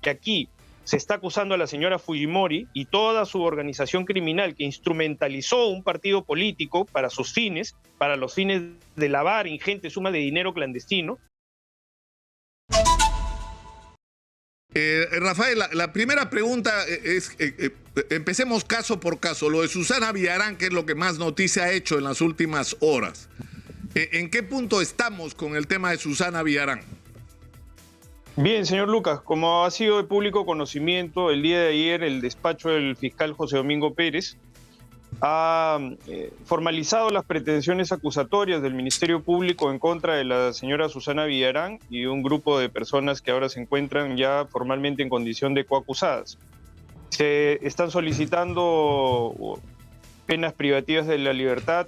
que aquí se está acusando a la señora Fujimori y toda su organización criminal que instrumentalizó un partido político para sus fines, para los fines de lavar ingentes sumas de dinero clandestino. Rafael, la primera pregunta es, empecemos caso por caso. Lo de Susana Villarán, que es lo que más noticia ha hecho en las últimas horas. ¿En qué punto estamos con el tema de Susana Villarán? Bien, señor Lucas, como ha sido de público conocimiento, el día de ayer el despacho del fiscal José Domingo Pérez ha formalizado las pretensiones acusatorias del Ministerio Público en contra de la señora Susana Villarán y un grupo de personas que ahora se encuentran ya formalmente en condición de coacusadas. Se están solicitando penas privativas de la libertad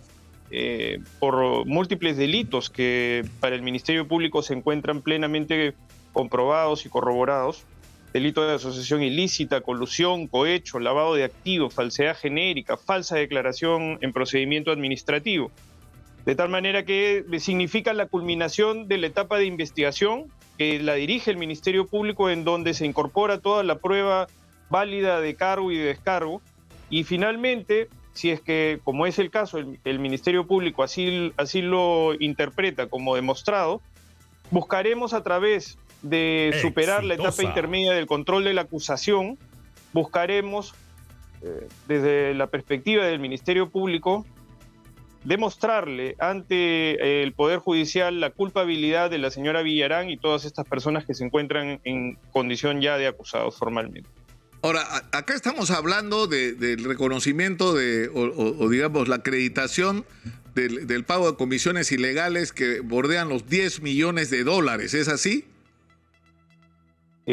por múltiples delitos que para el Ministerio Público se encuentran plenamente comprobados y corroborados: delito de asociación ilícita, colusión, cohecho, lavado de activos, falsedad genérica, falsa declaración en procedimiento administrativo. De tal manera que significa la culminación de la etapa de investigación que la dirige el Ministerio Público, en donde se incorpora toda la prueba válida de cargo y de descargo, y finalmente, si es que, como es el caso, el Ministerio Público así lo interpreta como demostrado, buscaremos a través de superar la etapa intermedia del control de la acusación, buscaremos, desde la perspectiva del Ministerio Público, demostrarle ante el Poder Judicial la culpabilidad de la señora Villarán y todas estas personas que se encuentran en condición ya de acusados formalmente. Ahora, acá estamos hablando del reconocimiento o digamos, la acreditación del pago de comisiones ilegales que bordean los 10 millones de dólares, ¿es así?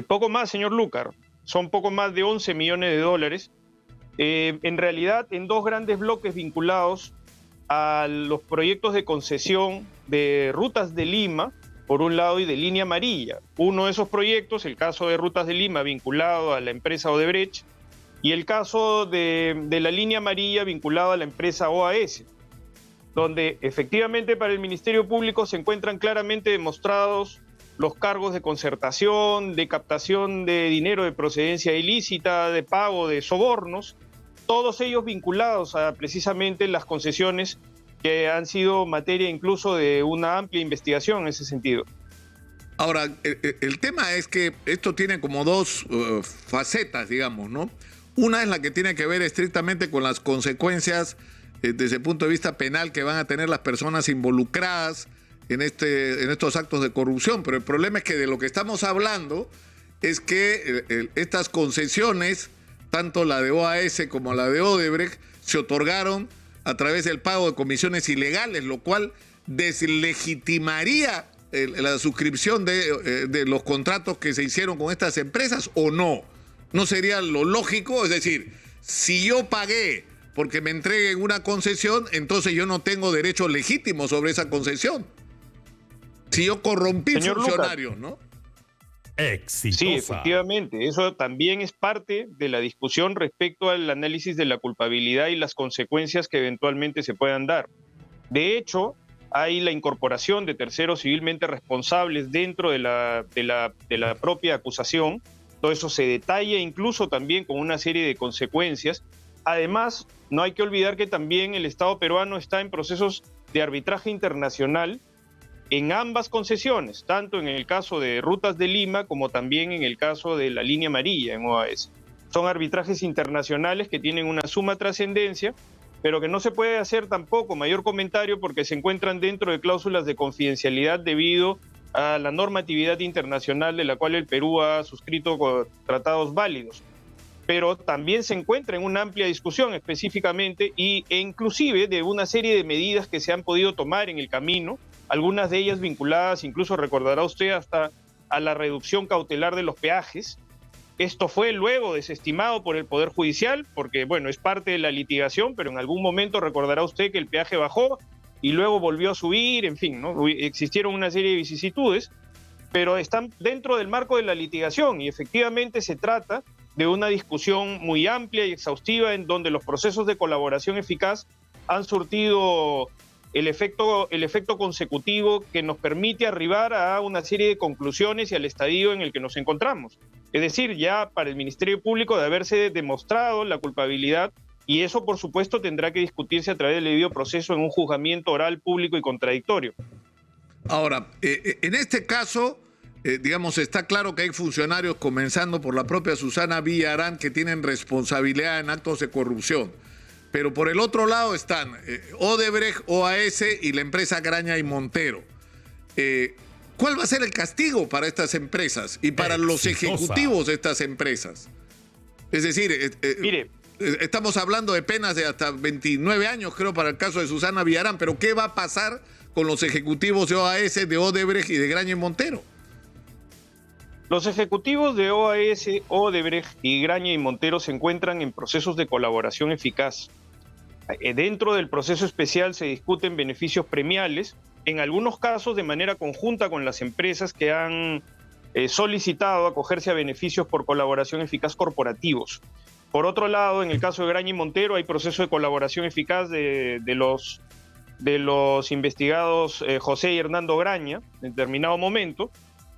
Poco más, señor Lucar, son poco más de 11 millones de dólares, en realidad en dos grandes bloques vinculados a los proyectos de concesión de Rutas de Lima, por un lado, y de Línea Amarilla. Uno de esos proyectos, el caso de Rutas de Lima, vinculado a la empresa Odebrecht, y el caso de la Línea Amarilla, vinculado a la empresa OAS, donde efectivamente para el Ministerio Público se encuentran claramente demostrados los cargos de concertación, de captación de dinero de procedencia ilícita, de pago de sobornos, todos ellos vinculados a precisamente las concesiones que han sido materia incluso de una amplia investigación en ese sentido. Ahora, el tema es que esto tiene como dos facetas, digamos, ¿no? Una es la que tiene que ver estrictamente con las consecuencias desde el punto de vista penal que van a tener las personas involucradas en estos actos de corrupción, pero el problema es que de lo que estamos hablando es que estas concesiones, tanto la de OAS como la de Odebrecht, se otorgaron a través del pago de comisiones ilegales, lo cual deslegitimaría la suscripción de los contratos que se hicieron con estas empresas, ¿o no? ¿No sería lo lógico? Es decir, si yo pagué porque me entreguen una concesión, entonces yo no tengo derecho legítimo sobre esa concesión. Si yo corrompí funcionarios, ¿no? Exitosa. Sí, efectivamente. Eso también es parte de la discusión respecto al análisis de la culpabilidad y las consecuencias que eventualmente se puedan dar. De hecho, hay la incorporación de terceros civilmente responsables dentro de la propia acusación. Todo eso se detalla incluso también con una serie de consecuencias. Además, no hay que olvidar que también el Estado peruano está en procesos de arbitraje internacional en ambas concesiones, tanto en el caso de Rutas de Lima como también en el caso de la Línea Amarilla en OAS. Son arbitrajes internacionales que tienen una suma trascendencia, pero que no se puede hacer tampoco mayor comentario porque se encuentran dentro de cláusulas de confidencialidad debido a la normatividad internacional de la cual el Perú ha suscrito tratados válidos. Pero también se encuentra en una amplia discusión específicamente e inclusive de una serie de medidas que se han podido tomar en el camino, algunas de ellas vinculadas, incluso recordará usted, hasta a la reducción cautelar de los peajes. Esto fue luego desestimado por el Poder Judicial, porque, bueno, es parte de la litigación, pero en algún momento recordará usted que el peaje bajó y luego volvió a subir, en fin, ¿no? Existieron una serie de vicisitudes, pero están dentro del marco de la litigación y efectivamente se trata de una discusión muy amplia y exhaustiva en donde los procesos de colaboración eficaz han surtido el efecto consecutivo que nos permite arribar a una serie de conclusiones y al estadio en el que nos encontramos. Es decir, ya para el Ministerio Público de haberse demostrado la culpabilidad, y eso por supuesto tendrá que discutirse a través del debido proceso en un juzgamiento oral, público y contradictorio. Ahora, en este caso, digamos, está claro que hay funcionarios, comenzando por la propia Susana Villarán, que tienen responsabilidad en actos de corrupción. Pero por el otro lado están Odebrecht, OAS y la empresa Graña y Montero. ¿Cuál va a ser el castigo para estas empresas y para los ejecutivos de estas empresas? Es decir, Mire, estamos hablando de penas de hasta 29 años, creo, para el caso de Susana Villarán, pero ¿qué va a pasar con los ejecutivos de OAS, de Odebrecht y de Graña y Montero? los ejecutivos de OAS, Odebrecht y Graña y Montero se encuentran en procesos de colaboración eficaz. Dentro del proceso especial se discuten beneficios premiales, en algunos casos de manera conjunta con las empresas que han solicitado acogerse a beneficios por colaboración eficaz corporativos. Por otro lado, en el caso de Graña y Montero hay proceso de colaboración eficaz de los investigados José y Hernando Graña en determinado momento,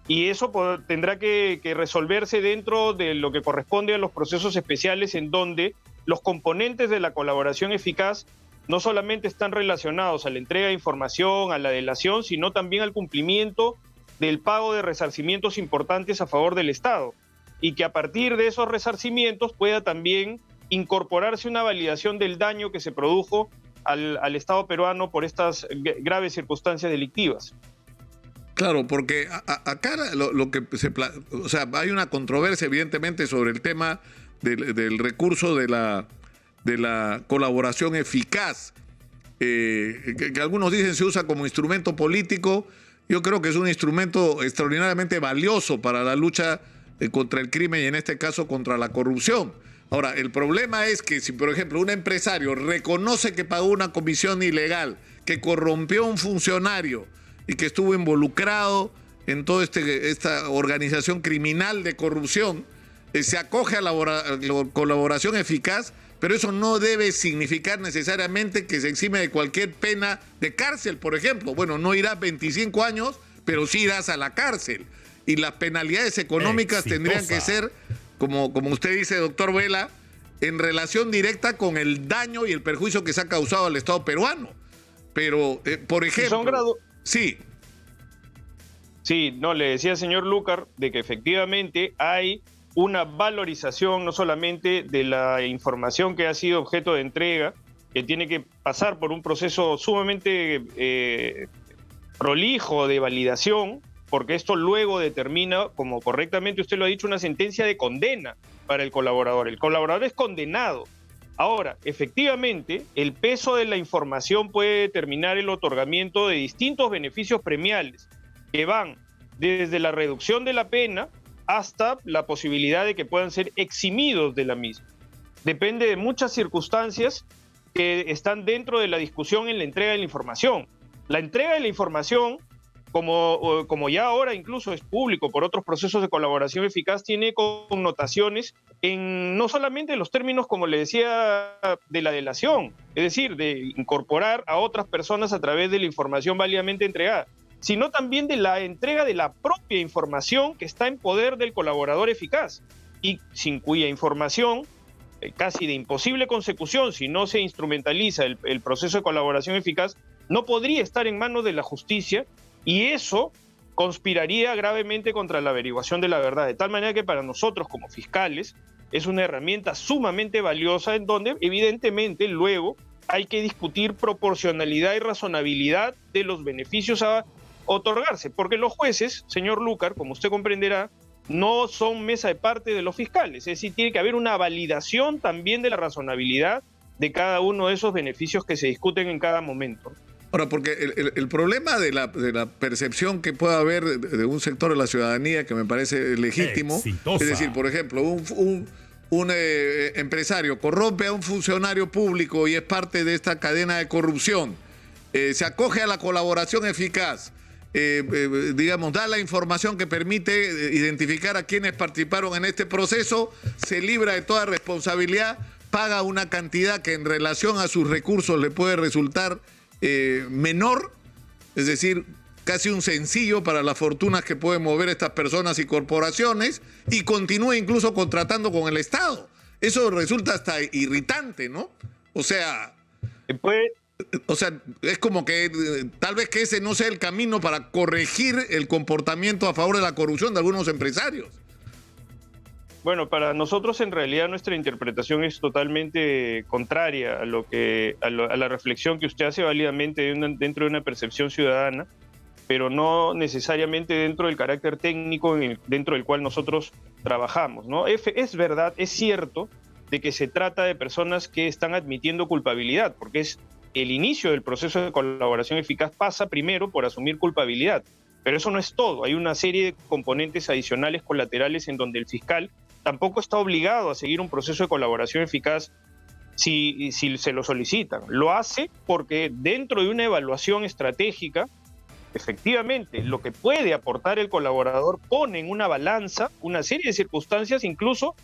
y eso tendrá que resolverse dentro de lo que corresponde a los procesos especiales, en donde los componentes de la colaboración eficaz no solamente están relacionados a la entrega de información, a la delación, sino también al cumplimiento del pago de resarcimientos importantes a favor del Estado, y que a partir de esos resarcimientos pueda también incorporarse una validación del daño que se produjo al Estado peruano por estas graves circunstancias delictivas. Claro, porque acá lo que o sea, hay una controversia evidentemente sobre el tema del recurso de la colaboración eficaz, que algunos dicen se usa como instrumento político. Yo creo que es un instrumento extraordinariamente valioso para la lucha contra el crimen y en este caso contra la corrupción. Ahora, el problema es que si, por ejemplo, un empresario reconoce que pagó una comisión ilegal, que corrompió a un funcionario y que estuvo involucrado en toda esta organización criminal de corrupción, se acoge a la colaboración eficaz, pero eso no debe significar necesariamente que se exime de cualquier pena de cárcel, por ejemplo. Bueno, no irás 25 años, pero sí irás a la cárcel. Y las penalidades económicas tendrían que ser, como usted dice, doctor Vela, en relación directa con el daño y el perjuicio que se ha causado al Estado peruano. Pero, por ejemplo... Sí. Sí, no, le decía al señor Lucar de que efectivamente hay una valorización no solamente de la información que ha sido objeto de entrega, que tiene que pasar por un proceso sumamente prolijo de validación, porque esto luego determina, como correctamente usted lo ha dicho, una sentencia de condena para el colaborador. El colaborador es condenado. Ahora, efectivamente, el peso de la información puede determinar el otorgamiento de distintos beneficios premiales que van desde la reducción de la pena hasta la posibilidad de que puedan ser eximidos de la misma. Depende de muchas circunstancias que están dentro de la discusión en la entrega de la información. La entrega de la información, como ya ahora incluso es público por otros procesos de colaboración eficaz, tiene connotaciones en no solamente los términos, como le decía, de la delación, es decir, de incorporar a otras personas a través de la información válidamente entregada, sino también de la entrega de la propia información que está en poder del colaborador eficaz y sin cuya información, casi de imposible consecución, si no se instrumentaliza el proceso de colaboración eficaz, no podría estar en manos de la justicia, y eso conspiraría gravemente contra la averiguación de la verdad, de tal manera que para nosotros como fiscales es una herramienta sumamente valiosa, en donde evidentemente luego hay que discutir proporcionalidad y razonabilidad de los beneficios a otorgarse, porque los jueces, señor Lucar, como usted comprenderá, no son mesa de parte de los fiscales, es decir, tiene que haber una validación también de la razonabilidad de cada uno de esos beneficios que se discuten en cada momento. Ahora, porque el problema de la percepción que pueda haber de un sector de la ciudadanía que me parece legítimo, es decir, por ejemplo, un empresario corrompe a un funcionario público y es parte de esta cadena de corrupción, se acoge a la colaboración eficaz, digamos, da la información que permite identificar a quienes participaron en este proceso, se libra de toda responsabilidad, paga una cantidad que en relación a sus recursos le puede resultar menor, es decir, casi un sencillo para las fortunas que pueden mover estas personas y corporaciones, y continúe incluso contratando con el Estado. Eso resulta hasta irritante, ¿no? O sea, es como que tal vez que ese no sea el camino para corregir el comportamiento a favor de la corrupción de algunos empresarios. Bueno, para nosotros en realidad nuestra interpretación es totalmente contraria a la reflexión que usted hace válidamente dentro de una percepción ciudadana, pero no necesariamente dentro del carácter técnico dentro del cual nosotros trabajamos, ¿no? Es verdad, es cierto de que se trata de personas que están admitiendo culpabilidad, porque es el inicio del proceso de colaboración eficaz pasa primero por asumir culpabilidad, pero eso no es todo. Hay una serie de componentes adicionales colaterales en donde el fiscal tampoco está obligado a seguir un proceso de colaboración eficaz si se lo solicitan. Lo hace porque dentro de una evaluación estratégica, efectivamente, lo que puede aportar el colaborador pone en una balanza una serie de circunstancias, incluso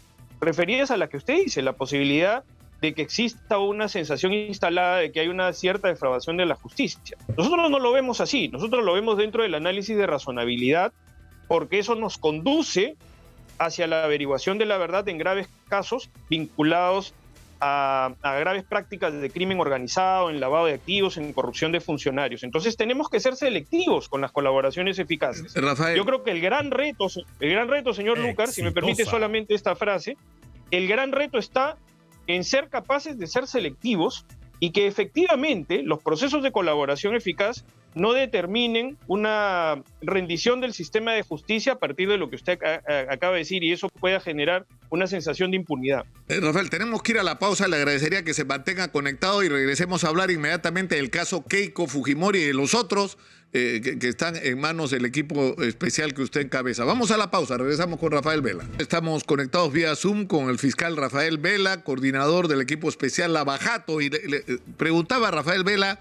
referidas a la que usted dice, la posibilidad de que exista una sensación instalada de que hay una cierta defraudación de la justicia. Nosotros no lo vemos así, nosotros lo vemos dentro del análisis de razonabilidad, porque eso nos conduce hacia la averiguación de la verdad en graves casos vinculados a graves prácticas de crimen organizado, en lavado de activos, en corrupción de funcionarios. Entonces tenemos que ser selectivos con las colaboraciones eficaces. Rafael. Yo creo que el gran reto, señor Lucar, si me permite solamente esta frase, el gran reto está en ser capaces de ser selectivos y que efectivamente los procesos de colaboración eficaz no determinen una rendición del sistema de justicia a partir de lo que usted acaba de decir, y eso pueda generar una sensación de impunidad. Rafael, tenemos que ir a la pausa. Le agradecería que se mantenga conectado y regresemos a hablar inmediatamente del caso Keiko Fujimori y de los otros que están en manos del equipo especial que usted encabeza. Vamos a la pausa, regresamos con Rafael Vela. Estamos conectados vía Zoom con el fiscal Rafael Vela, coordinador del equipo especial Lavajato, y le preguntaba a Rafael Vela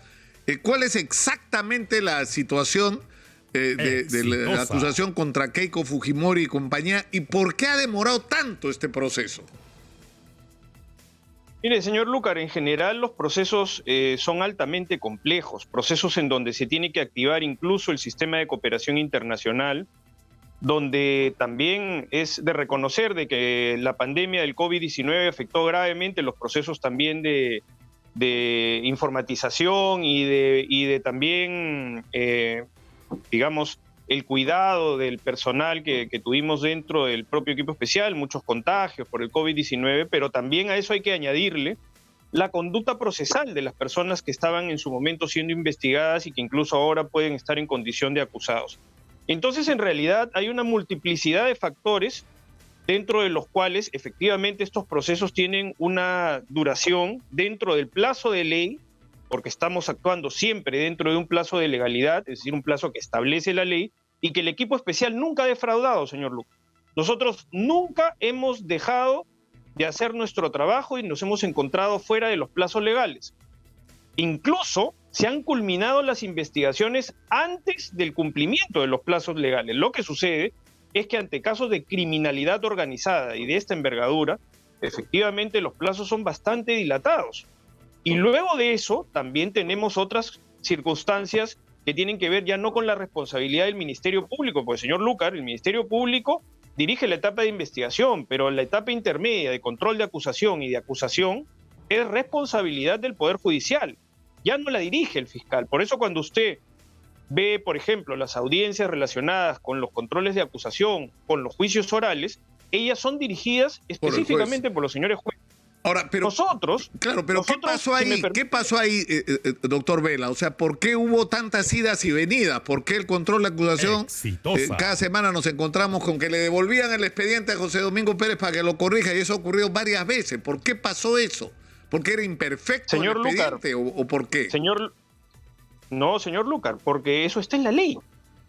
¿cuál es exactamente la situación de la acusación contra Keiko Fujimori y compañía, y por qué ha demorado tanto este proceso? Mire, señor Lucar, en general los procesos son altamente complejos, procesos en donde se tiene que activar incluso el sistema de cooperación internacional, donde también es de reconocer de que la pandemia del COVID-19 afectó gravemente los procesos también de informatización y de también, digamos, el cuidado del personal que tuvimos dentro del propio equipo especial, muchos contagios por el COVID-19, pero también a eso hay que añadirle la conducta procesal de las personas que estaban en su momento siendo investigadas y que incluso ahora pueden estar en condición de acusados. Entonces, en realidad, hay una multiplicidad de factores dentro de los cuales efectivamente estos procesos tienen una duración dentro del plazo de ley, porque estamos actuando siempre dentro de un plazo de legalidad, es decir, un plazo que establece la ley, y que el equipo especial nunca ha defraudado, señor Lucas. Nosotros nunca hemos dejado de hacer nuestro trabajo y nos hemos encontrado fuera de los plazos legales. Incluso se han culminado las investigaciones antes del cumplimiento de los plazos legales. Lo que sucede es que ante casos de criminalidad organizada y de esta envergadura, efectivamente los plazos son bastante dilatados. Y luego de eso también tenemos otras circunstancias que tienen que ver ya no con la responsabilidad del Ministerio Público, porque, señor Lucar, el Ministerio Público dirige la etapa de investigación, pero la etapa intermedia de control de acusación y de acusación es responsabilidad del Poder Judicial. Ya no la dirige el fiscal. Por eso cuando usted ve, por ejemplo, las audiencias relacionadas con los controles de acusación, con los juicios orales, ellas son dirigidas específicamente por los señores jueces. Ahora, pero nosotros... Claro, pero ¿qué pasó ahí? ¿Qué pasó ahí, doctor Vela? O sea, ¿por qué hubo tantas idas y venidas? ¿Por qué el control de acusación? Cada semana nos encontramos con que le devolvían el expediente a José Domingo Pérez para que lo corrija, y eso ocurrió varias veces. ¿Por qué pasó eso? ¿Por qué era imperfecto el expediente, o por qué? No, señor Lucar, porque eso está en la ley.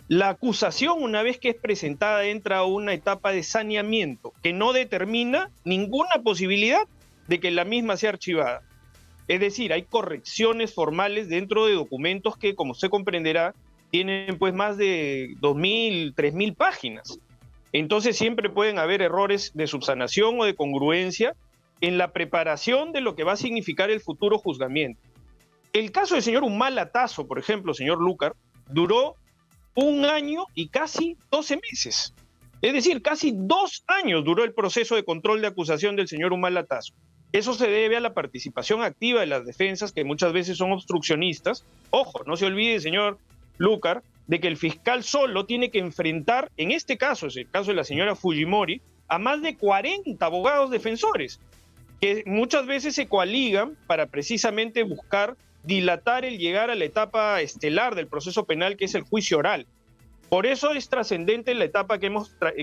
La acusación, una vez que es presentada, entra a una etapa de saneamiento que no determina ninguna posibilidad de que la misma sea archivada. Es decir, hay correcciones formales dentro de documentos que, como usted comprenderá, tienen pues más de 2.000, 3.000 páginas. Entonces siempre pueden haber errores de subsanación o de congruencia en la preparación de lo que va a significar el futuro juzgamiento. El caso del señor Humala Tasso, por ejemplo, señor Lucar, duró 1 año y casi 12 meses. Es decir, casi 2 años duró el proceso de control de acusación del señor Humala Tasso. Eso se debe a la participación activa de las defensas, que muchas veces son obstruccionistas. Ojo, no se olvide, señor Lucar, de que el fiscal solo tiene que enfrentar, en este caso, es el caso de la señora Fujimori, a más de 40 abogados defensores, que muchas veces se coaligan para precisamente buscar dilatar el llegar a la etapa estelar del proceso penal, que es el juicio oral. Por eso es trascendente la etapa que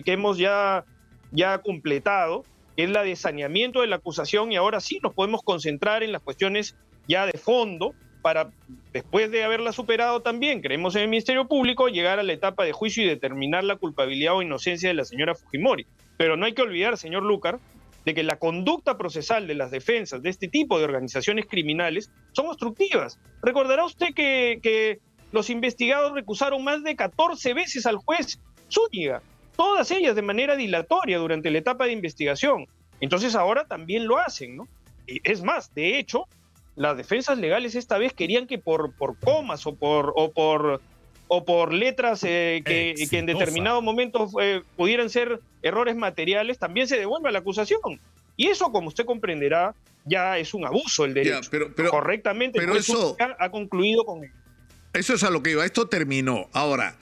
hemos ya completado, que es la de saneamiento de la acusación, y ahora sí nos podemos concentrar en las cuestiones ya de fondo para, después de haberla superado también, creemos en el Ministerio Público, llegar a la etapa de juicio y determinar la culpabilidad o inocencia de la señora Fujimori. Pero no hay que olvidar, señor Lucar, de que la conducta procesal de las defensas de este tipo de organizaciones criminales son obstructivas. Recordará usted que los investigados recusaron más de 14 veces al juez Zúñiga, todas ellas de manera dilatoria durante la etapa de investigación. Entonces ahora también lo hacen, ¿no? Y es más, de hecho, las defensas legales esta vez querían que por comas o por letras que en determinado momento pudieran ser errores materiales, también se devuelva la acusación. Y eso, como usted comprenderá, ya es un abuso del derecho. Ya, pero correctamente, pero el juez eso ha concluido con él. Eso es a lo que iba. Esto terminó. Ahora,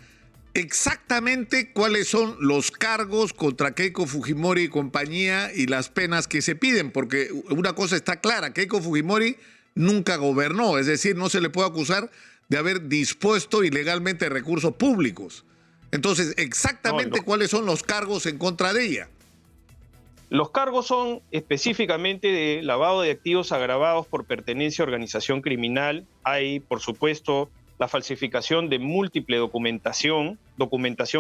exactamente cuáles son los cargos contra Keiko Fujimori y compañía y las penas que se piden, porque una cosa está clara, Keiko Fujimori nunca gobernó, es decir, no se le puede acusar de haber dispuesto ilegalmente recursos públicos. Entonces, exactamente cuáles son los cargos en contra de ella. Los cargos son específicamente de lavado de activos agravados por pertenencia a organización criminal. Hay, por supuesto, la falsificación de múltiple documentación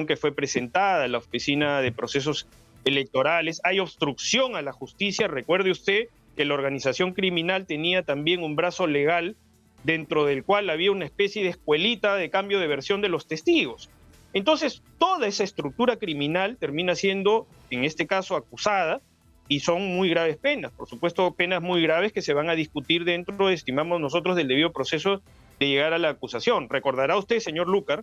que fue presentada a la Oficina de Procesos Electorales. Hay obstrucción a la justicia. Recuerde usted que la organización criminal tenía también un brazo legal dentro del cual había una especie de escuelita de cambio de versión de los testigos. Entonces, toda esa estructura criminal termina siendo, en este caso, acusada, y son muy graves penas. Por supuesto, penas muy graves que se van a discutir dentro, estimamos nosotros, del debido proceso de llegar a la acusación. Recordará usted, señor Lucar,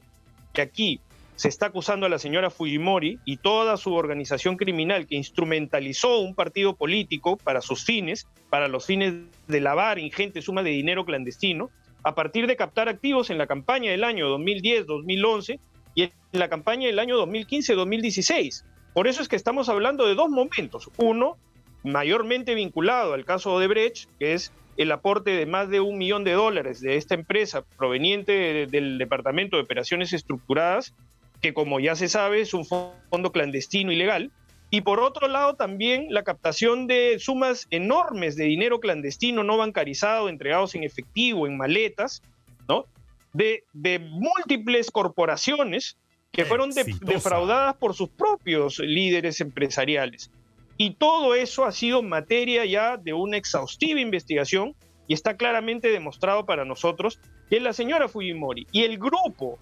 que aquí se está acusando a la señora Fujimori y toda su organización criminal que instrumentalizó un partido político para sus fines, para los fines de lavar ingentes sumas de dinero clandestino, a partir de captar activos en la campaña del año 2010-2011 y en la campaña del año 2015-2016. Por eso es que estamos hablando de dos momentos. Uno, mayormente vinculado al caso Odebrecht, que es el aporte de más de $1 millón de esta empresa proveniente del Departamento de Operaciones Estructuradas, que como ya se sabe es un fondo clandestino ilegal. Y por otro lado también la captación de sumas enormes de dinero clandestino no bancarizado, entregados en efectivo, en maletas, ¿no? De múltiples corporaciones que fueron defraudadas por sus propios líderes empresariales. Y todo eso ha sido materia ya de una exhaustiva investigación y está claramente demostrado para nosotros que la señora Fujimori y el grupo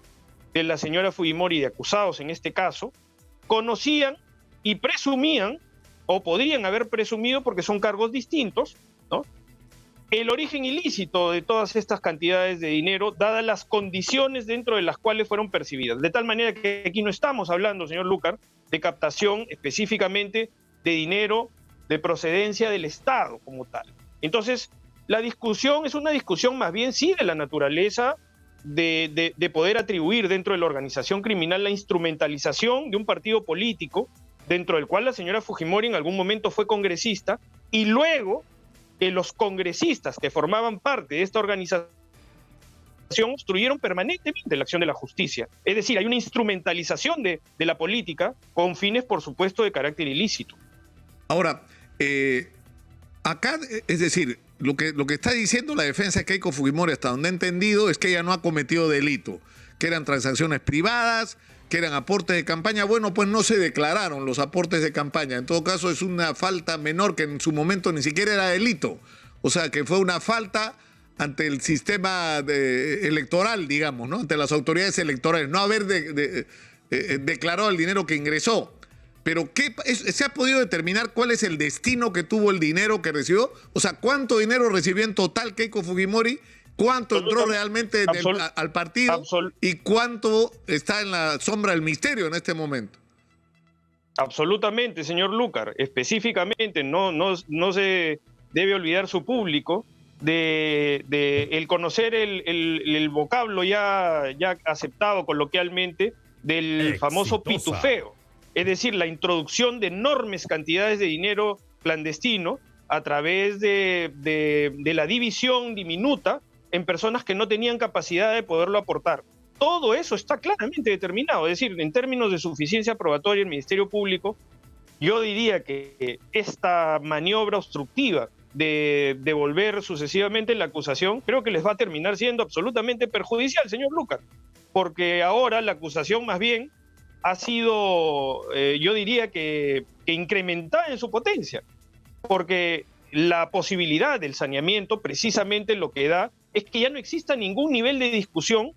de la señora Fujimori de acusados en este caso conocían y presumían, o podrían haber presumido porque son cargos distintos, ¿no?, el origen ilícito de todas estas cantidades de dinero, dadas las condiciones dentro de las cuales fueron percibidas. De tal manera que aquí no estamos hablando, señor Lucar, de captación específicamente de dinero de procedencia del Estado como tal. Entonces, la discusión es una discusión más bien sí de la naturaleza de poder atribuir dentro de la organización criminal la instrumentalización de un partido político dentro del cual la señora Fujimori en algún momento fue congresista, y luego que los congresistas que formaban parte de esta organización obstruyeron permanentemente la acción de la justicia. Es decir, hay una instrumentalización de la política con fines, por supuesto, de carácter ilícito. Ahora, acá, es decir, lo que está diciendo la defensa de Keiko Fujimori, hasta donde he entendido, es que ella no ha cometido delito, que eran transacciones privadas, que eran aportes de campaña. Bueno, pues no se declararon los aportes de campaña. En todo caso, es una falta menor que en su momento ni siquiera era delito. O sea, que fue una falta ante el sistema electoral, digamos, ¿no?, ante las autoridades electorales, no haber declarado el dinero que ingresó. Pero ¿se ha podido determinar cuál es el destino que tuvo el dinero que recibió? O sea, ¿cuánto dinero recibió en total Keiko Fujimori ¿Cuánto entró realmente al partido y cuánto está en la sombra del misterio en este momento? Absolutamente, señor Lucar. Específicamente, no se debe olvidar su público de el conocer el vocablo ya aceptado coloquialmente del famoso pitufeo. Es decir, la introducción de enormes cantidades de dinero clandestino a través de la división diminuta en personas que no tenían capacidad de poderlo aportar. Todo eso está claramente determinado. Es decir, en términos de suficiencia probatoria, el Ministerio Público, yo diría que esta maniobra obstructiva de devolver sucesivamente la acusación, creo que les va a terminar siendo absolutamente perjudicial, señor Lucar, porque ahora la acusación más bien ha sido, yo diría que incrementada en su potencia, porque la posibilidad del saneamiento precisamente lo que da es que ya no exista ningún nivel de discusión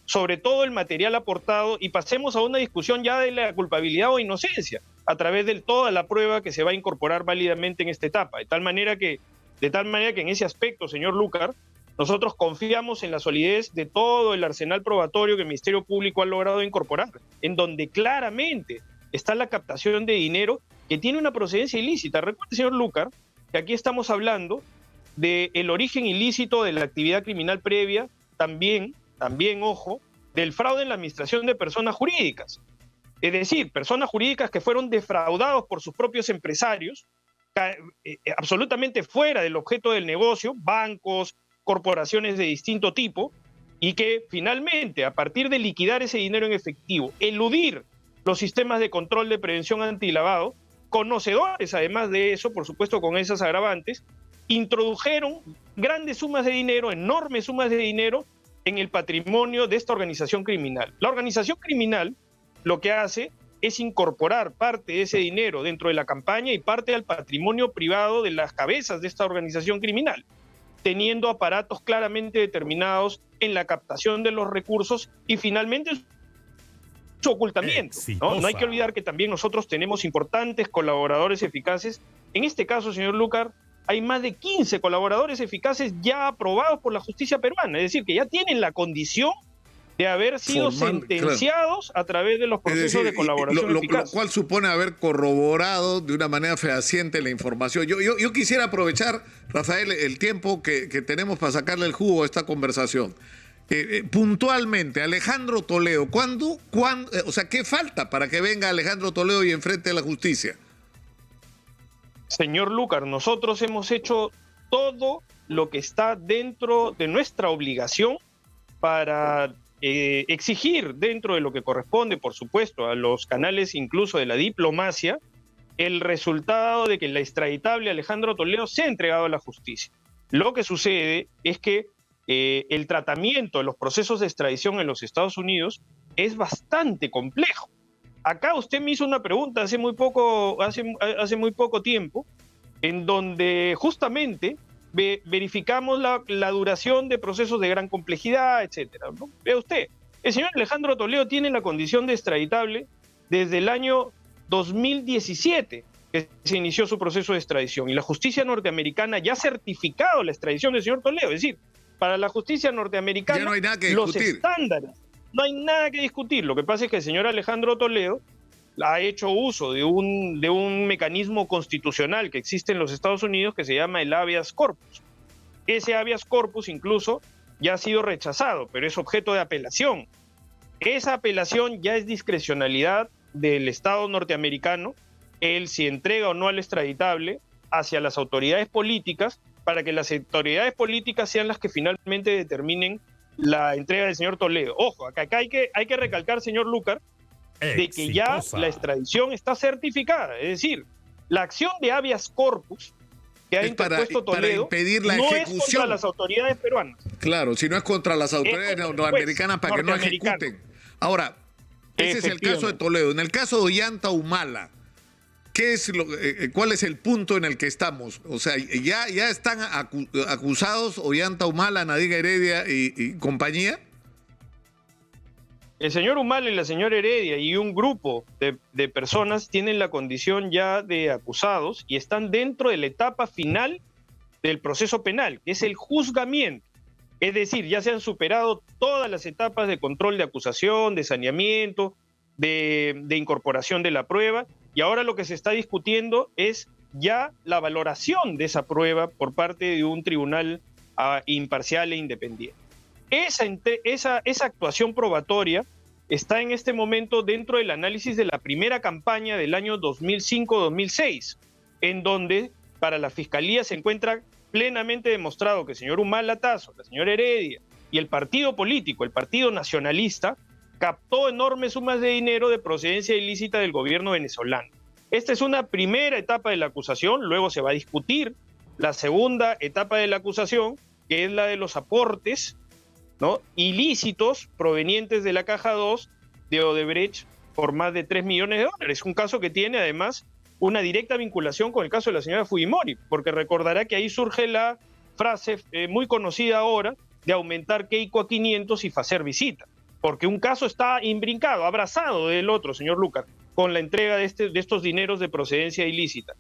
sobre todo el material aportado y pasemos a una discusión ya de la culpabilidad o inocencia a través de toda la prueba que se va a incorporar válidamente en esta etapa. De tal manera que en ese aspecto, señor Lucar, nosotros confiamos en la solidez de todo el arsenal probatorio que el Ministerio Público ha logrado incorporar, en donde claramente está la captación de dinero que tiene una procedencia ilícita. Recuerde, señor Lucar, que aquí estamos hablando del origen ilícito de la actividad criminal previa, también, ojo, del fraude en la administración de personas jurídicas. Es decir, personas jurídicas que fueron defraudados por sus propios empresarios, absolutamente fuera del objeto del negocio, bancos, corporaciones de distinto tipo, y que finalmente, a partir de liquidar ese dinero en efectivo, eludir los sistemas de control de prevención antilavado, conocedores además de eso, por supuesto con esas agravantes, introdujeron grandes sumas de dinero, enormes sumas de dinero, en el patrimonio de esta organización criminal. La organización criminal lo que hace es incorporar parte de ese dinero dentro de la campaña y parte al patrimonio privado de las cabezas de esta organización criminal, teniendo aparatos claramente determinados en la captación de los recursos y finalmente su ocultamiento, ¿no? No hay que olvidar que también nosotros tenemos importantes colaboradores eficaces. En este caso, señor Lucar, hay más de 15 colaboradores eficaces ya aprobados por la justicia peruana, es decir, que ya tienen la condición de haber sido sentenciados a través de los procesos de colaboración eficaz. Lo cual supone haber corroborado de una manera fehaciente la información. Yo quisiera aprovechar, Rafael, el tiempo que tenemos para sacarle el jugo a esta conversación. Puntualmente, Alejandro Toledo, ¿cuándo, o sea, qué falta para que venga Alejandro Toledo y enfrente a la justicia? Señor Lucar, nosotros hemos hecho todo lo que está dentro de nuestra obligación para exigir, dentro de lo que corresponde, por supuesto, a los canales incluso de la diplomacia, el resultado de que la extraditable Alejandro Toledo sea entregado a la justicia. Lo que sucede es que el tratamiento de los procesos de extradición en los Estados Unidos es bastante complejo. Acá usted me hizo una pregunta hace muy poco tiempo, en donde justamente verificamos la duración de procesos de gran complejidad, etcétera, ¿no? Vea usted, el señor Alejandro Toledo tiene la condición de extraditable desde el año 2017, que se inició su proceso de extradición, y la justicia norteamericana ya ha certificado la extradición del señor Toledo. Es decir, para la justicia norteamericana, ya no hay nada que los discutir. Estándares, no hay nada que discutir. Lo que pasa es que el señor Alejandro Toledo ha hecho uso de un mecanismo constitucional que existe en los Estados Unidos que se llama el habeas corpus. Ese habeas corpus incluso ya ha sido rechazado, pero es objeto de apelación. Esa apelación ya es discrecionalidad del Estado norteamericano, él si entrega o no al extraditable hacia las autoridades políticas, para que las autoridades políticas sean las que finalmente determinen la entrega del señor Toledo. Ojo, acá hay que recalcar, señor Lucar, de que ya la extradición está certificada. Es decir, la acción de habeas corpus que ha interpuesto Toledo para impedir la no ejecución. Es contra las autoridades peruanas. Claro, si no es contra las autoridades norteamericanas para que no ejecuten. Ahora, ese es el caso de Toledo. En el caso de Ollanta Humala, ¿cuál es el punto en el que estamos? O sea, ¿ya están acusados Ollanta Humala, Nadine Heredia y compañía? El señor Humala y la señora Heredia y un grupo de personas tienen la condición ya de acusados y están dentro de la etapa final del proceso penal, que es el juzgamiento. Es decir, ya se han superado todas las etapas de control de acusación, de saneamiento, de incorporación de la prueba, y ahora lo que se está discutiendo es ya la valoración de esa prueba por parte de un tribunal imparcial e independiente. Esa actuación probatoria está en este momento dentro del análisis de la primera campaña del año 2005-2006, en donde para la Fiscalía se encuentra plenamente demostrado que el señor Humala Tasso, la señora Heredia y el partido político, el Partido Nacionalista, captó enormes sumas de dinero de procedencia ilícita del gobierno venezolano. Esta es una primera etapa de la acusación, luego se va a discutir la segunda etapa de la acusación, que es la de los aportes, ¿no?, ilícitos provenientes de la Caja 2 de Odebrecht por más de 3 millones de dólares. Un caso que tiene además una directa vinculación con el caso de la señora Fujimori, porque recordará que ahí surge la frase muy conocida ahora de aumentar Keiko a 500 y hacer visita, porque un caso está imbrincado, abrazado del otro, señor Lucar, con la entrega de estos dineros de procedencia ilícita.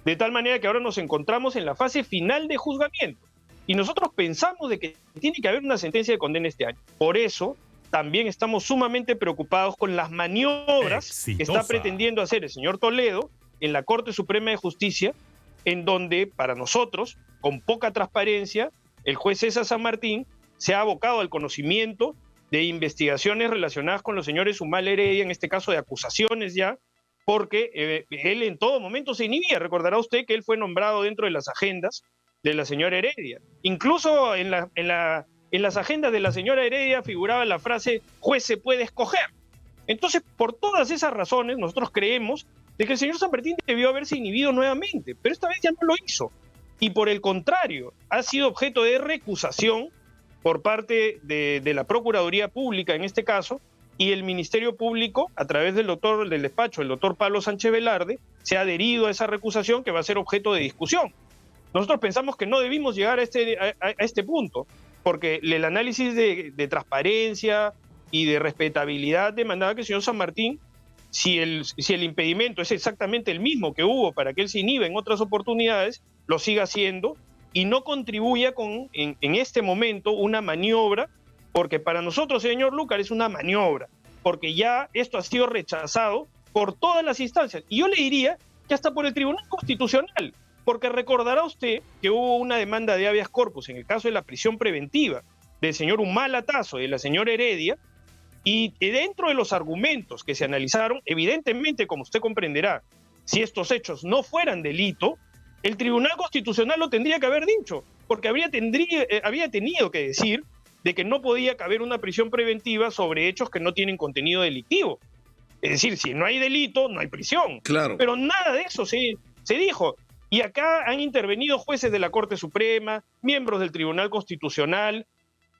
De tal manera que ahora nos encontramos en la fase final de juzgamiento. Y nosotros pensamos de que tiene que haber una sentencia de condena este año. Por eso también estamos sumamente preocupados con las maniobras que está pretendiendo hacer el señor Toledo en la Corte Suprema de Justicia, en donde para nosotros, con poca transparencia, el juez César San Martín se ha abocado al conocimiento de investigaciones relacionadas con los señores Humala Heredia, en este caso de acusaciones ya, porque él en todo momento se inhibía. Recordará usted que él fue nombrado dentro de las agendas de la señora Heredia. Incluso en las agendas de la señora Heredia figuraba la frase juez se puede escoger. Entonces, por todas esas razones, nosotros creemos de que el señor San Martín debió haberse inhibido nuevamente, pero esta vez ya no lo hizo. Y por el contrario, ha sido objeto de recusación por parte de la Procuraduría Pública en este caso, y el Ministerio Público, a través del despacho, el doctor Pablo Sánchez Velarde, se ha adherido a esa recusación que va a ser objeto de discusión. Nosotros pensamos que no debimos llegar a este punto, porque el análisis de transparencia y de respetabilidad demandaba que el señor San Martín, si el impedimento es exactamente el mismo que hubo para que él se inhiba en otras oportunidades, lo siga haciendo y no contribuya en este momento una maniobra, porque para nosotros, señor Lucar, es una maniobra, porque ya esto ha sido rechazado por todas las instancias. Y yo le diría que hasta por el Tribunal Constitucional, porque recordará usted que hubo una demanda de habeas corpus en el caso de la prisión preventiva del señor Humala Tasso y de la señora Heredia, y dentro de los argumentos que se analizaron, evidentemente, como usted comprenderá, si estos hechos no fueran delito, el Tribunal Constitucional lo tendría que haber dicho, porque había tenido que decir de que no podía caber una prisión preventiva sobre hechos que no tienen contenido delictivo. Es decir, si no hay delito, no hay prisión. Claro. Pero nada de eso se dijo. Y acá han intervenido jueces de la Corte Suprema, miembros del Tribunal Constitucional,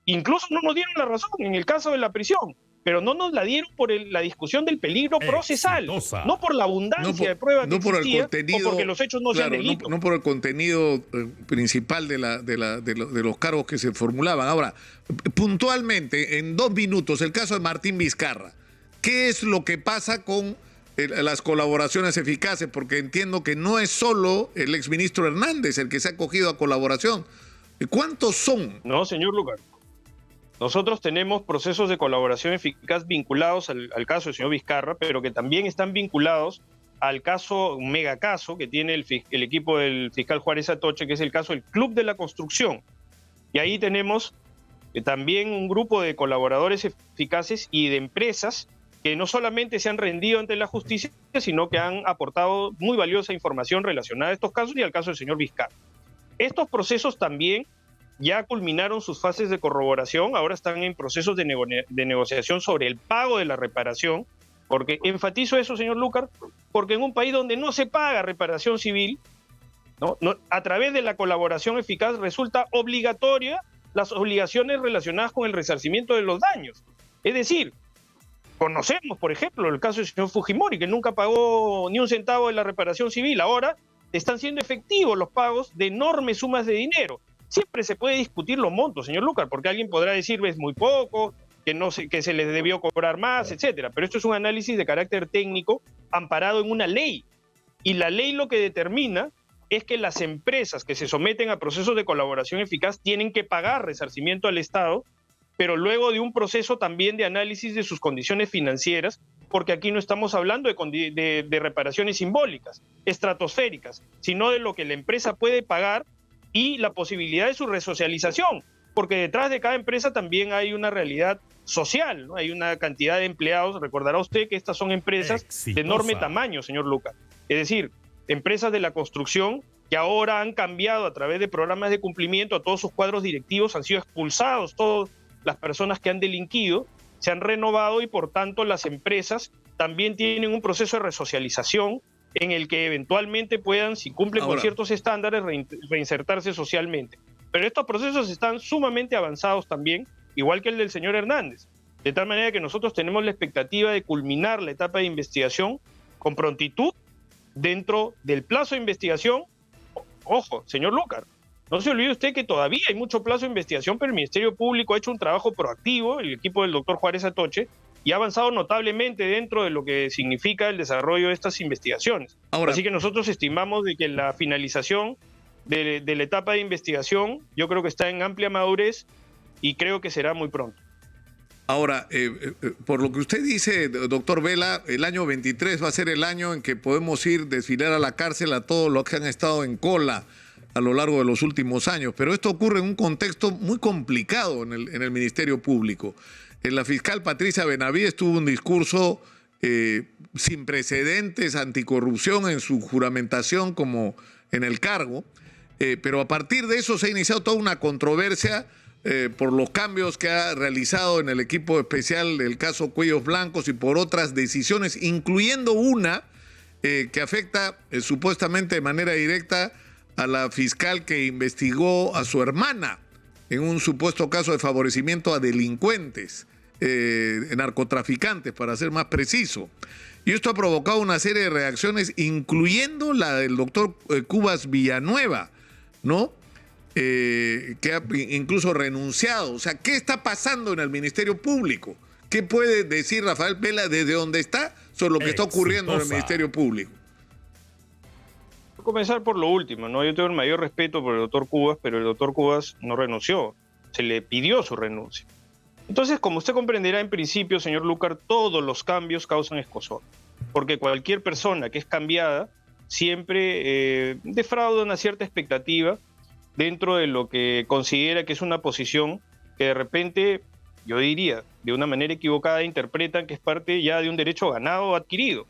incluso no nos dieron la razón en el caso de la prisión, pero no nos la dieron por la discusión del peligro procesal, no por la abundancia de pruebas que existía, o porque los hechos no sean delitos. No por el contenido principal de los cargos que se formulaban. Ahora, puntualmente, en 2 minutos, el caso de Martín Vizcarra, ¿qué es lo que pasa con las colaboraciones eficaces? Porque entiendo que no es solo el exministro Hernández el que se ha acogido a colaboración. ¿Cuántos son? No, señor Lucar. Nosotros tenemos procesos de colaboración eficaz vinculados al caso del señor Vizcarra, pero que también están vinculados al caso, un megacaso que tiene el equipo del fiscal Juárez Atoche, que es el caso del Club de la Construcción. Y ahí tenemos también un grupo de colaboradores eficaces y de empresas que no solamente se han rendido ante la justicia, sino que han aportado muy valiosa información relacionada a estos casos y al caso del señor Vizcarra. Estos procesos también ya culminaron sus fases de corroboración, ahora están en procesos de negociación sobre el pago de la reparación, porque enfatizo eso, señor Lucar, porque en un país donde no se paga reparación civil, a través de la colaboración eficaz resulta obligatoria las obligaciones relacionadas con el resarcimiento de los daños. Es decir, conocemos, por ejemplo, el caso del señor Fujimori, que nunca pagó ni un centavo de la reparación civil. Ahora están siendo efectivos los pagos de enormes sumas de dinero. Siempre se puede discutir los montos, señor Lucar, porque alguien podrá decir es muy poco, que se les debió cobrar más, etcétera. Pero esto es un análisis de carácter técnico amparado en una ley. Y la ley lo que determina es que las empresas que se someten a procesos de colaboración eficaz tienen que pagar resarcimiento al Estado, pero luego de un proceso también de análisis de sus condiciones financieras, porque aquí no estamos hablando de reparaciones simbólicas, estratosféricas, sino de lo que la empresa puede pagar y la posibilidad de su resocialización, porque detrás de cada empresa también hay una realidad social, ¿no? Hay una cantidad de empleados. Recordará usted que estas son empresas de enorme tamaño, señor Lucas. Es decir, empresas de la construcción que ahora han cambiado a través de programas de cumplimiento a todos sus cuadros directivos, han sido expulsados todas las personas que han delinquido, se han renovado y por tanto las empresas también tienen un proceso de resocialización en el que eventualmente puedan, si cumplen con ciertos estándares, reinsertarse socialmente. Pero estos procesos están sumamente avanzados también, igual que el del señor Hernández. De tal manera que nosotros tenemos la expectativa de culminar la etapa de investigación con prontitud dentro del plazo de investigación. Ojo, señor Lucar, no se olvide usted que todavía hay mucho plazo de investigación, pero el Ministerio Público ha hecho un trabajo proactivo, el equipo del doctor Juárez Atoche, y ha avanzado notablemente dentro de lo que significa el desarrollo de estas investigaciones. Así que nosotros estimamos de que la finalización de la etapa de investigación, yo creo que está en amplia madurez y creo que será muy pronto. Ahora, por lo que usted dice, doctor Vela, el año 23 va a ser el año en que podemos ir desfilar a la cárcel a todos los que han estado en cola a lo largo de los últimos años. Pero esto ocurre en un contexto muy complicado en el Ministerio Público. La fiscal Patricia Benavides tuvo un discurso sin precedentes anticorrupción en su juramentación como en el cargo, pero a partir de eso se ha iniciado toda una controversia por los cambios que ha realizado en el equipo especial del caso Cuellos Blancos y por otras decisiones, incluyendo una que afecta supuestamente de manera directa a la fiscal que investigó a su hermana en un supuesto caso de favorecimiento a delincuentes, narcotraficantes, para ser más preciso. Y esto ha provocado una serie de reacciones, incluyendo la del doctor Cubas Villanueva, ¿no? Que ha incluso renunciado. O sea, ¿qué está pasando en el Ministerio Público? ¿Qué puede decir Rafael Vela desde donde está sobre lo que está ocurriendo en el Ministerio Público? Voy a comenzar por lo último, ¿no? Yo tengo el mayor respeto por el doctor Cubas, pero el doctor Cubas no renunció, se le pidió su renuncia. Entonces, como usted comprenderá, en principio, señor Lucar, todos los cambios causan escozor, porque cualquier persona que es cambiada siempre defrauda una cierta expectativa dentro de lo que considera que es una posición que de repente, yo diría, de una manera equivocada, interpretan que es parte ya de un derecho ganado o adquirido.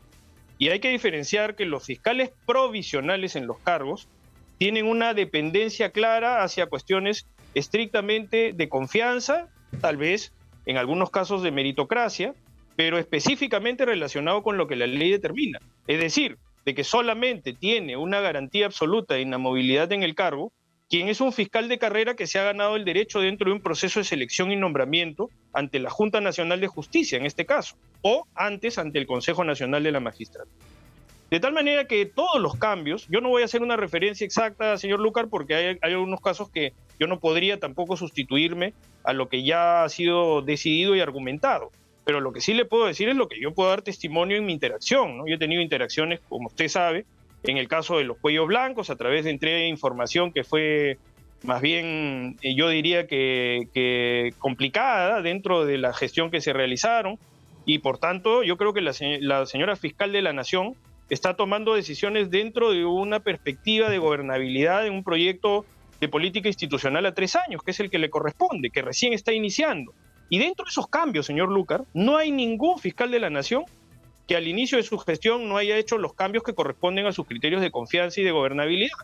Y hay que diferenciar que los fiscales provisionales en los cargos tienen una dependencia clara hacia cuestiones estrictamente de confianza, tal vez en algunos casos de meritocracia, pero específicamente relacionado con lo que la ley determina. Es decir, de que solamente tiene una garantía absoluta de inamovilidad en el cargo quien es un fiscal de carrera que se ha ganado el derecho dentro de un proceso de selección y nombramiento ante la Junta Nacional de Justicia, en este caso, o antes ante el Consejo Nacional de la Magistratura. De tal manera que todos los cambios, yo no voy a hacer una referencia exacta, señor Lucar, porque hay algunos casos que yo no podría tampoco sustituirme a lo que ya ha sido decidido y argumentado, pero lo que sí le puedo decir es lo que yo puedo dar testimonio en mi interacción, ¿no? Yo he tenido interacciones, como usted sabe, en el caso de los Cuellos Blancos, a través de entrega de información que fue más bien, yo diría que complicada dentro de la gestión que se realizaron, y por tanto yo creo que la señora fiscal de la Nación está tomando decisiones dentro de una perspectiva de gobernabilidad en un proyecto de política institucional a 3 años, que es el que le corresponde, que recién está iniciando. Y dentro de esos cambios, señor Lucar, no hay ningún fiscal de la Nación que al inicio de su gestión no haya hecho los cambios que corresponden a sus criterios de confianza y de gobernabilidad.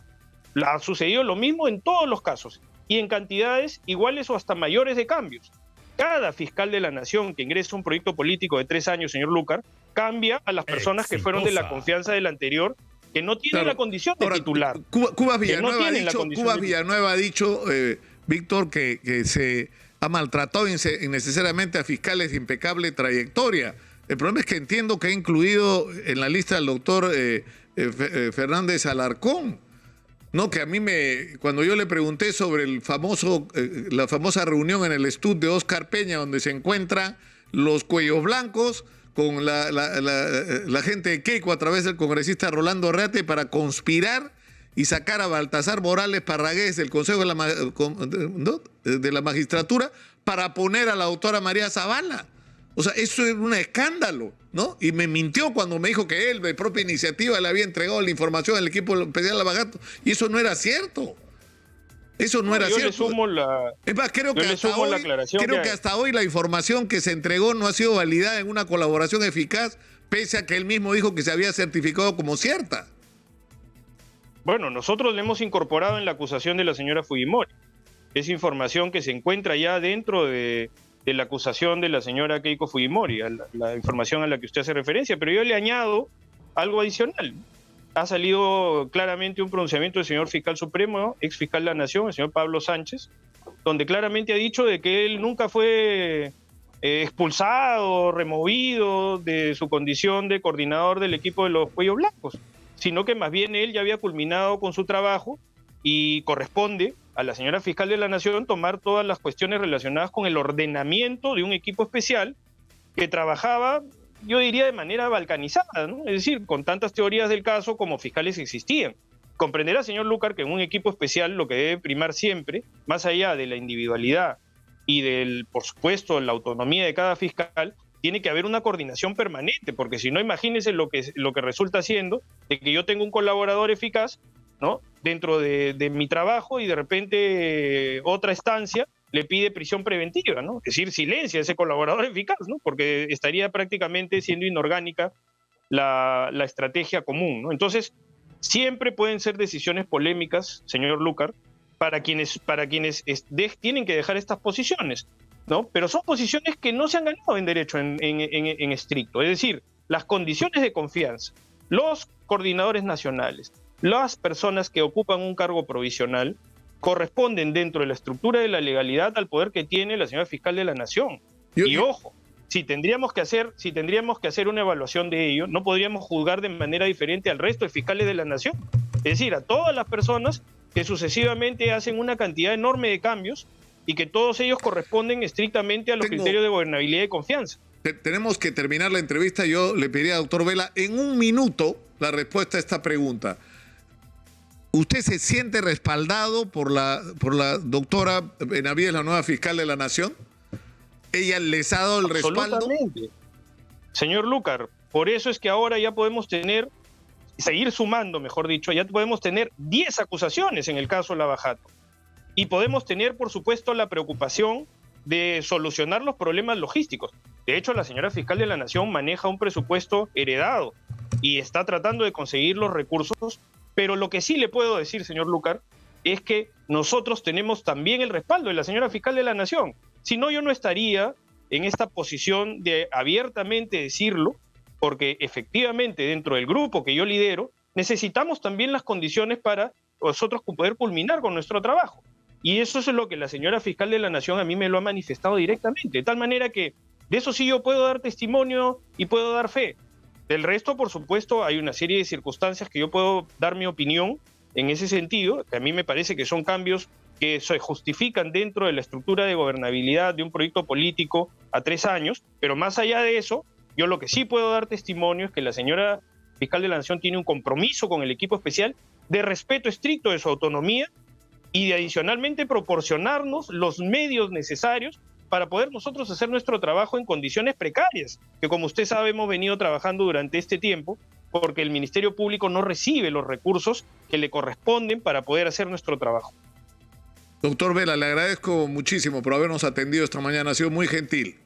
Ha sucedido lo mismo en todos los casos, y en cantidades iguales o hasta mayores de cambios. Cada fiscal de la Nación que ingresa a un proyecto político de 3 años, señor Lucar, cambia a las personas que fueron de la confianza del anterior, que no tienen la condición de titular. Cubas Villanueva ha dicho, Víctor, que se ha maltratado innecesariamente a fiscales de impecable trayectoria. El problema es que entiendo que ha incluido en la lista al doctor Fernández Alarcón. No, que a mí cuando yo le pregunté sobre la famosa reunión en el estudio de Oscar Peña, donde se encuentran los Cuellos Blancos con la gente de Keiko a través del congresista Rolando Reate para conspirar y sacar a Baltasar Morales Parragués del Consejo de de la Magistratura para poner a la doctora María Zavala. O sea, eso es un escándalo, ¿no? Y me mintió cuando me dijo que él, de propia iniciativa, le había entregado la información al equipo especial Lavajato, y eso no era cierto. Eso no era cierto. Le sumo es más, creo que que hasta hoy la información que se entregó no ha sido validada en una colaboración eficaz, pese a que él mismo dijo que se había certificado como cierta. Bueno, nosotros le hemos incorporado en la acusación de la señora Fujimori. Es información que se encuentra ya dentro de la acusación de la señora Keiko Fujimori, la información a la que usted hace referencia, pero yo le añado algo adicional. Ha salido claramente un pronunciamiento del señor fiscal supremo, ex fiscal de la Nación, el señor Pablo Sánchez, donde claramente ha dicho de que él nunca fue expulsado, removido de su condición de coordinador del equipo de los Cuellos Blancos, sino que más bien él ya había culminado con su trabajo y corresponde a la señora fiscal de la Nación tomar todas las cuestiones relacionadas con el ordenamiento de un equipo especial que trabajaba, yo diría, de manera balcanizada, ¿no? Es decir, con tantas teorías del caso como fiscales existían. Comprenderá, señor Lucar, que en un equipo especial lo que debe primar siempre, más allá de la individualidad y por supuesto, la autonomía de cada fiscal, tiene que haber una coordinación permanente, porque si no, imagínense lo que resulta siendo de que yo tengo un colaborador eficaz, ¿no?, dentro de mi trabajo y de repente otra estancia le pide prisión preventiva, ¿no? Es decir, silencia a ese colaborador eficaz, ¿no? Porque estaría prácticamente siendo inorgánica la estrategia común, ¿no? Entonces, siempre pueden ser decisiones polémicas, señor Lucar, para quienes tienen que dejar estas posiciones, ¿no? Pero son posiciones que no se han ganado en derecho en estricto. Es decir, las condiciones de confianza, los coordinadores nacionales, las personas que ocupan un cargo provisional, corresponden dentro de la estructura de la legalidad al poder que tiene la señora fiscal de la Nación. Y ojo, si tendríamos que hacer una evaluación de ello, no podríamos juzgar de manera diferente al resto de fiscales de la Nación. Es decir, a todas las personas que sucesivamente hacen una cantidad enorme de cambios y que todos ellos corresponden estrictamente a los criterios de gobernabilidad y confianza. Tenemos que terminar la entrevista. Yo le pediría al doctor Vela en un minuto la respuesta a esta pregunta. ¿Usted se siente respaldado por la doctora Benavides, la nueva fiscal de la Nación? ¿Ella les ha dado el respaldo? Absolutamente. Señor Lucar, por eso es que ahora ya podemos seguir sumando, mejor dicho, ya podemos tener 10 acusaciones en el caso Lavajato. Y podemos tener, por supuesto, la preocupación de solucionar los problemas logísticos. De hecho, la señora fiscal de la Nación maneja un presupuesto heredado y está tratando de conseguir los recursos. Pero lo que sí le puedo decir, señor Lucar, es que nosotros tenemos también el respaldo de la señora fiscal de la Nación. Si no, yo no estaría en esta posición de abiertamente decirlo, porque efectivamente dentro del grupo que yo lidero, necesitamos también las condiciones para nosotros poder culminar con nuestro trabajo. Y eso es lo que la señora fiscal de la Nación a mí me lo ha manifestado directamente, de tal manera que de eso sí yo puedo dar testimonio y puedo dar fe. Del resto, por supuesto, hay una serie de circunstancias que yo puedo dar mi opinión en ese sentido, que a mí me parece que son cambios que se justifican dentro de la estructura de gobernabilidad de un proyecto político a 3 años, pero más allá de eso, yo lo que sí puedo dar testimonio es que la señora fiscal de la Nación tiene un compromiso con el equipo especial de respeto estricto de su autonomía y de adicionalmente proporcionarnos los medios necesarios para poder nosotros hacer nuestro trabajo en condiciones precarias, que como usted sabe hemos venido trabajando durante este tiempo, porque el Ministerio Público no recibe los recursos que le corresponden para poder hacer nuestro trabajo. Doctor Vela, le agradezco muchísimo por habernos atendido esta mañana, ha sido muy gentil.